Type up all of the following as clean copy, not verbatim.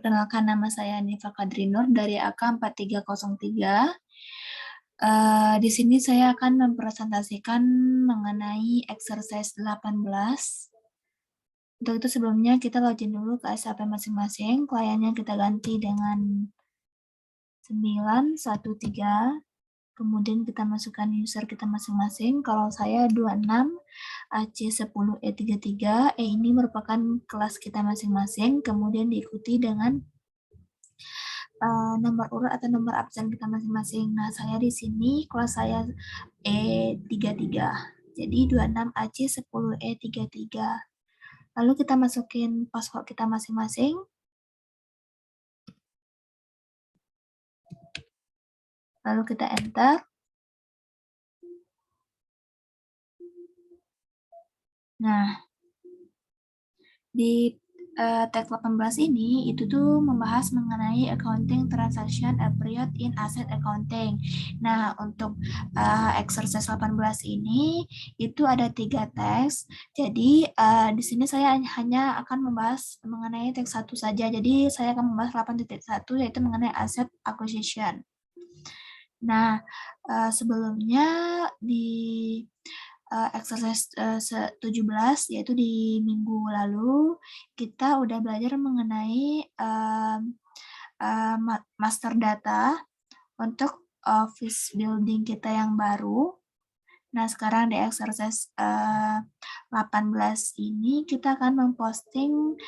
Perkenalkan, nama saya Nifa Kadrinur dari AK4303. Di sini saya akan mempresentasikan mengenai exercise 18. Untuk itu sebelumnya kita login dulu ke SAP masing-masing. Kliennya kita ganti dengan 913. Kemudian kita masukkan user kita masing-masing. Kalau saya 26 AC10E33. Ini merupakan kelas kita masing-masing. Kemudian diikuti dengan nomor urut atau nomor absen kita masing-masing. Nah, saya di sini kelas saya E33. Jadi 26AC10E33. Lalu kita masukin password kita masing-masing. Lalu kita enter. Nah, di tag 18 ini itu tuh membahas mengenai accounting transaction period in asset accounting. Nah, untuk exercise 18 ini itu ada 3 teks. Jadi di sini saya hanya akan membahas mengenai teks 1 saja. Jadi saya akan membahas 8.1 yaitu mengenai asset acquisition. Nah, sebelumnya di exercise 17 yaitu di minggu lalu kita udah belajar mengenai master data untuk office building kita yang baru. Nah, sekarang di exercise 18 ini kita akan memposting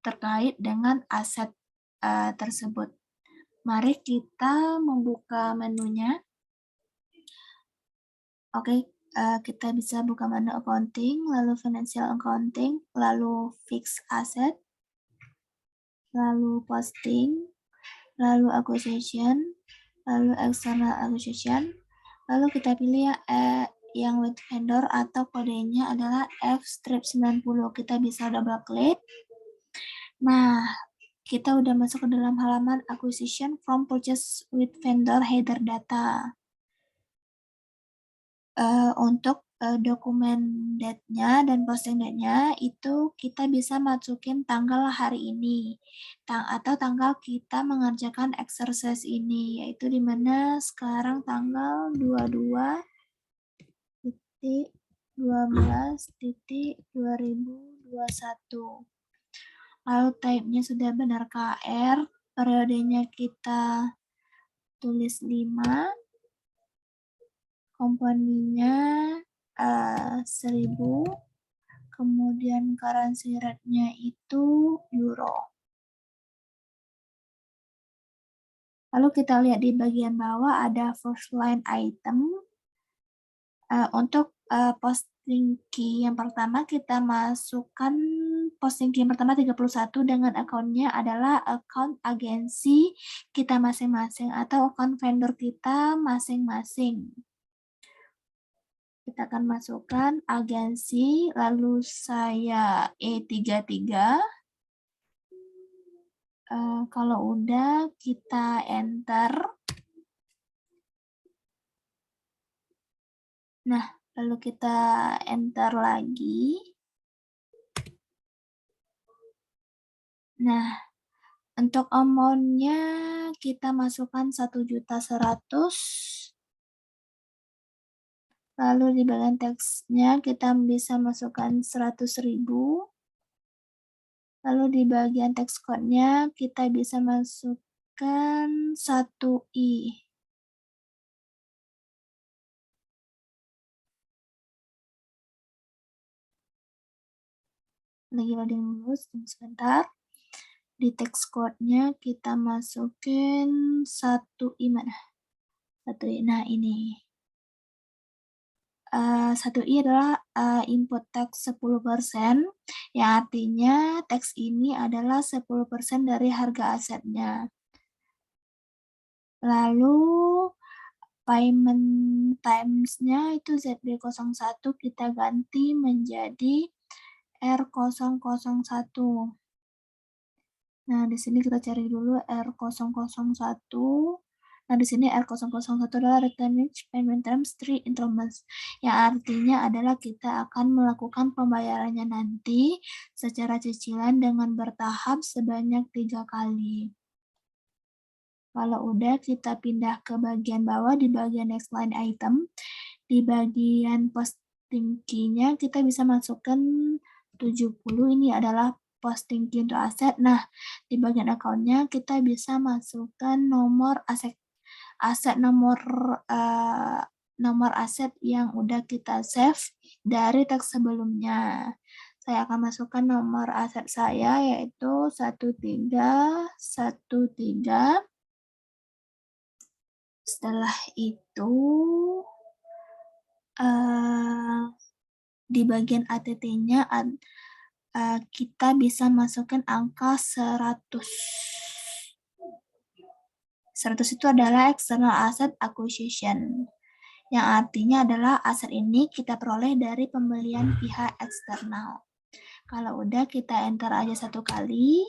terkait dengan aset tersebut. Mari kita membuka menunya. Oke, kita bisa buka menu accounting, lalu financial accounting, lalu fixed asset, lalu posting, lalu acquisition, lalu external acquisition, lalu kita pilih yang with vendor atau kodenya adalah F-90. Kita bisa double klik. Nah, kita udah masuk ke dalam halaman acquisition from purchase with vendor header data. Untuk dokumen date-nya dan posting date-nya itu kita bisa masukin tanggal hari ini atau tanggal kita mengerjakan exercise ini, yaitu di mana sekarang tanggal 22.12.2021. Lalu type-nya sudah benar KR, periodenya kita tulis 5, komponennya 1000, kemudian currency rate-nya itu euro. Lalu kita lihat di bagian bawah ada first line item. Untuk posting key yang pertama kita masukkan posting key yang pertama 31 dengan akunnya adalah account agensi kita masing-masing atau account vendor kita masing-masing. Kita akan masukkan agensi, lalu saya E33. Kalau udah, kita enter. Nah, lalu kita enter lagi. Nah, untuk amount-nya kita masukkan 1.100.000. Lalu di bagian teksnya kita bisa masukkan 100.000. Lalu di bagian teks code-nya kita bisa masukkan 1i. Lagi loading dulu sebentar. Di teks code-nya kita masukin 1i mana? 1i. Nah, ini. 1i adalah input teks 10%, yang artinya teks ini adalah 10% dari harga asetnya. Lalu payment times-nya itu ZB01 kita ganti menjadi R001. Nah, di sini kita cari dulu R001. Nah, di sini R001 adalah retainage payment terms 3 installments, yang artinya adalah kita akan melakukan pembayarannya nanti secara cicilan dengan bertahap sebanyak 3 kali. Kalau udah, kita pindah ke bagian bawah di bagian next line item. Di bagian posting key-nya kita bisa masukkan 70, ini adalah posting key untuk aset. Nah, di bagian account-nya kita bisa masukkan nomor aset nomor aset yang udah kita save dari teks sebelumnya. Saya akan masukkan nomor aset saya, yaitu 1313. Setelah itu di bagian ATT-nya kita bisa masukkan angka 100. 100 itu adalah external asset acquisition, yang artinya adalah aset ini kita peroleh dari pembelian pihak eksternal. Kalau udah, kita enter aja satu kali.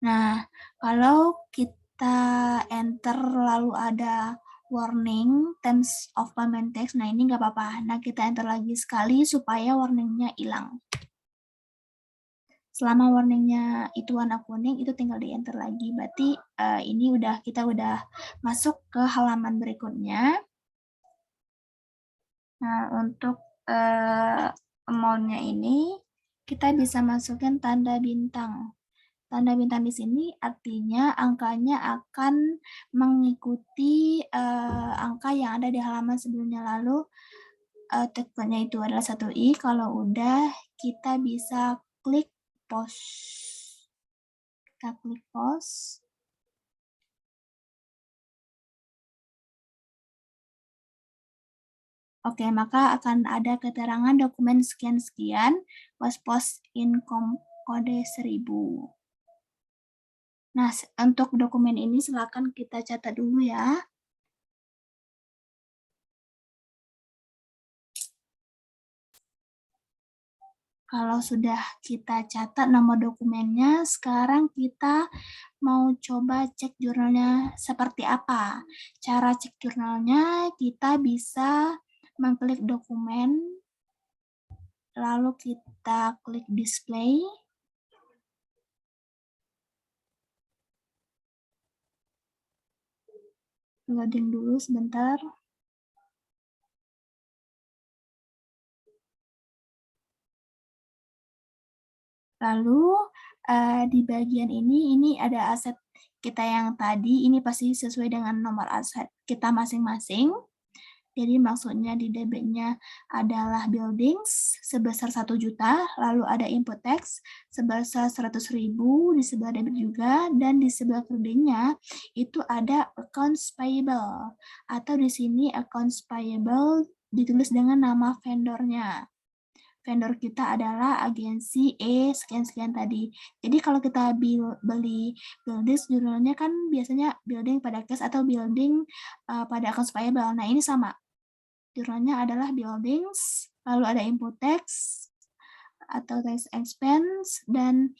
Nah, kalau kita enter lalu ada warning terms of payment text, nah ini nggak apa-apa. Nah, kita enter lagi sekali supaya warningnya hilang. Selama warningnya itu warna kuning, itu tinggal di enter lagi. Berarti ini kita udah masuk ke halaman berikutnya. Nah, untuk amount-nya ini kita bisa masukkan tanda bintang. Tanda bintang di sini artinya angkanya akan mengikuti angka yang ada di halaman sebelumnya. Lalu tagnya itu adalah 1i. Kalau udah, kita bisa klik pause. Kita klik pause. Oke, maka akan ada keterangan dokumen sekian-sekian was post in kode 1000. Nah, untuk dokumen ini silakan kita catat dulu ya. Kalau sudah kita catat nama dokumennya, sekarang kita mau coba cek jurnalnya seperti apa. Cara cek jurnalnya, kita bisa mengklik dokumen, lalu kita klik display. Loading dulu sebentar. Lalu di bagian ini ada aset kita yang tadi, ini pasti sesuai dengan nomor aset kita masing-masing. Jadi maksudnya di debitnya adalah buildings sebesar 1 juta, lalu ada input tax sebesar 100.000 di sebelah debit juga, dan di sebelah kreditnya itu ada accounts payable, atau di sini accounts payable ditulis dengan nama vendornya. Vendor kita adalah agensi sekian-sekian tadi. Jadi kalau kita beli buildings, jurnalnya kan biasanya building pada cash atau building pada accounts payable. Nah, ini sama. Jurnalnya adalah buildings, lalu ada input tax atau tax expense, dan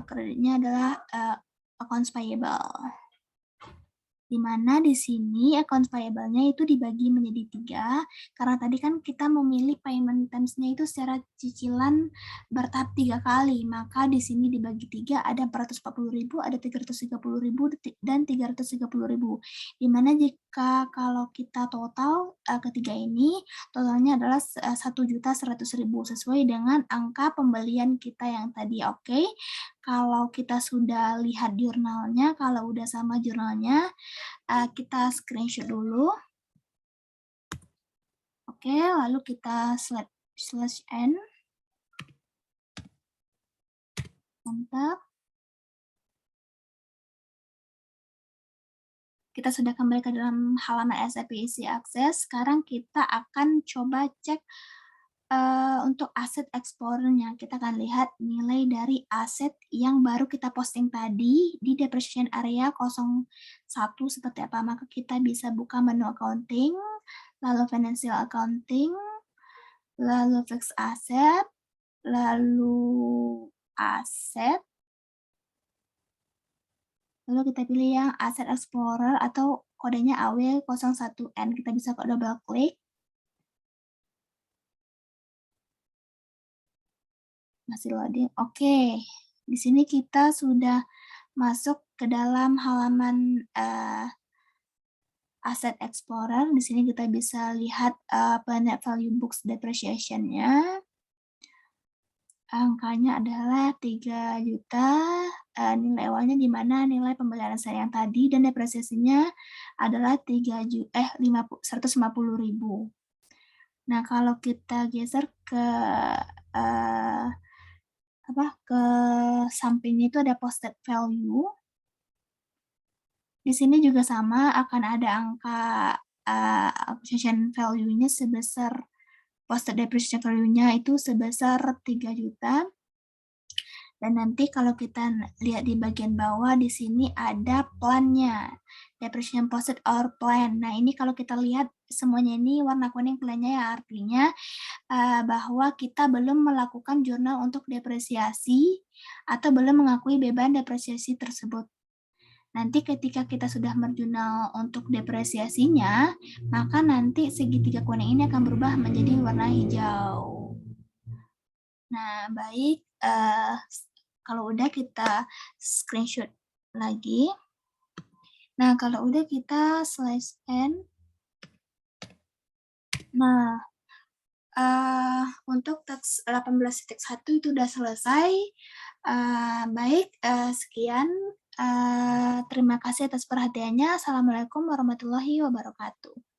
kreditnya adalah accounts payable. Di mana di sini accounts payable-nya itu dibagi menjadi 3, karena tadi kan kita memilih payment terms-nya itu secara cicilan bertahap 3 kali, maka di sini dibagi 3, ada 440.000, ada 330.000, dan 330.000. Di mana jika kalau kita total ketiga ini, totalnya adalah 1.100.000 sesuai dengan angka pembelian kita yang tadi. Oke. Kalau kita sudah lihat jurnalnya, kalau udah sama jurnalnya, kita screenshot dulu. Oke, lalu kita slash n. Mantap. Kita sudah kembali ke dalam halaman SAP Easy Access. Sekarang kita akan coba cek untuk aset explorernya. Kita akan lihat nilai dari aset yang baru kita posting tadi di depreciation area 01 seperti apa. Maka kita bisa buka menu accounting, lalu financial accounting, lalu fixed asset, lalu aset, Lalu kita pilih yang Asset Explorer atau kodenya AW01N. Kita bisa double klik. Masih loading. Oke. Di sini kita sudah masuk ke dalam halaman Asset Explorer. Di sini kita bisa lihat Planet Value Books Depreciation-nya. Angkanya adalah 3 juta, nilai awalnya di mana nilai pembelian saya yang tadi, dan depresiasinya adalah 150.000. Nah, kalau kita geser ke ke sampingnya itu ada posted value. Di sini juga sama, akan ada angka appreciation value-nya sebesar posted depreciation value-nya itu sebesar 3 juta. Dan nanti kalau kita lihat di bagian bawah, di sini ada plan-nya. Depreciation posted or plan. Nah, ini kalau kita lihat semuanya ini warna kuning plan-nya, ya artinya bahwa kita belum melakukan jurnal untuk depresiasi atau belum mengakui beban depresiasi tersebut. Nanti ketika kita sudah berjurnal untuk depresiasinya, maka nanti segitiga kuning ini akan berubah menjadi warna hijau. Nah, baik. Kalau udah kita screenshot lagi. Nah, kalau udah kita slash n. Nah, untuk teks 18.1 itu udah selesai. Baik, sekian. Terima kasih atas perhatiannya. Assalamualaikum warahmatullahi wabarakatuh.